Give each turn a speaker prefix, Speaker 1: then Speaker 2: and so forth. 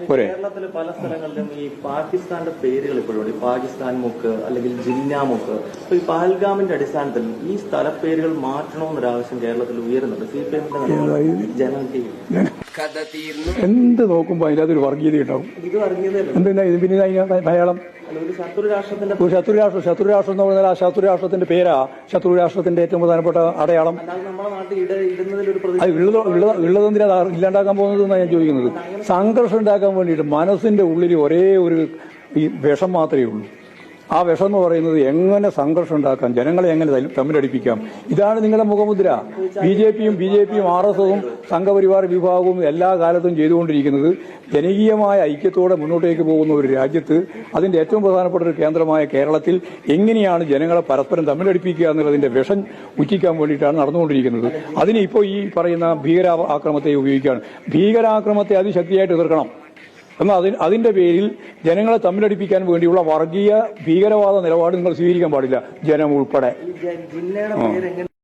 Speaker 1: പോരെ?
Speaker 2: കേരളത്തിലെ പല സ്ഥലങ്ങളിലും ഈ പാകിസ്ഥാന്റെ പേരുകൾ ഇപ്പോഴുണ്ട്. പാകിസ്ഥാൻ മുക്ക് അല്ലെങ്കിൽ ജിന്ന മുക്ക്. അപ്പൊ ഈ പഹൽഗാമിന്റെ അടിസ്ഥാനത്തിൽ ഈ സ്ഥലപ്പേരുകൾ മാറ്റണമെന്നൊരു ആവശ്യം കേരളത്തിൽ ഉയരുന്നുണ്ട്. CPM ജനങ്ങൾ
Speaker 1: എന്ത് നോക്കുമ്പോ അതിനകത്തൊരു വർഗീയത ഉണ്ടാവും.
Speaker 2: ഇത് വർഗീയതയല്ല.
Speaker 1: എന്തിനാ ഇത്? പിന്നെ മലയാളം
Speaker 2: ഒരു ശത്രു രാഷ്ട്രത്തിന്റെ
Speaker 1: ശത്രുരാഷ്ട്രം എന്ന് പറഞ്ഞാൽ ആ ശത്രുരാഷ്ട്രത്തിന്റെ പേരാ ശത്രുരാഷ്ട്രത്തിന്റെ ഏറ്റവും പ്രധാനപ്പെട്ട അടയാളം.
Speaker 2: നമ്മുടെ നാട്ടിൽ ഇടുന്നതിലൊരു
Speaker 1: അത് ഉള്ളതെന്തിനാ ഇല്ലാണ്ടാക്കാൻ പോകുന്നതെന്നാണ് ഞാൻ ചോദിക്കുന്നത്. സംഘർഷം ഉണ്ടാക്കാൻ വേണ്ടിയിട്ട് മനസ്സിന്റെ ഉള്ളിൽ ഒരേ ഒരു ഈ വിഷം മാത്രമേ ഉള്ളൂ. ആ വിഷം എന്ന് പറയുന്നത് എങ്ങനെ സംഘർഷം ഉണ്ടാക്കാം, ജനങ്ങളെ എങ്ങനെ തമ്മിലടിപ്പിക്കാം, ഇതാണ് നിങ്ങളുടെ മുഖമുദ്ര. ബി ജെ പിയും RSSും സംഘപരിവാർ വിഭാഗവും എല്ലാ കാലത്തും ചെയ്തുകൊണ്ടിരിക്കുന്നത് ജനകീയമായ ഐക്യത്തോടെ മുന്നോട്ടേക്ക് പോകുന്ന ഒരു രാജ്യത്ത് അതിന്റെ ഏറ്റവും പ്രധാനപ്പെട്ട ഒരു കേന്ദ്രമായ കേരളത്തിൽ എങ്ങനെയാണ് ജനങ്ങളെ പരസ്പരം തമ്മിലടിപ്പിക്കുക എന്നുള്ളതിന്റെ വിഷം ഉച്ചിക്കാൻ വേണ്ടിയിട്ടാണ് നടന്നുകൊണ്ടിരിക്കുന്നത്. അതിന് ഇപ്പോൾ ഈ പറയുന്ന ഭീകരാക്രമത്തെ ഉപയോഗിക്കുകയാണ്. ഭീകരാക്രമത്തെ അതിശക്തിയായിട്ട് എതിർക്കണം. എന്നാൽ അതിന്റെ പേരിൽ ജനങ്ങളെ തമ്മിലടിപ്പിക്കാൻ വേണ്ടിയുള്ള വർഗീയ ഭീകരവാദ നിലപാട് നിങ്ങൾ സ്വീകരിക്കാൻ പാടില്ല, ജനം ഉൾപ്പെടെ.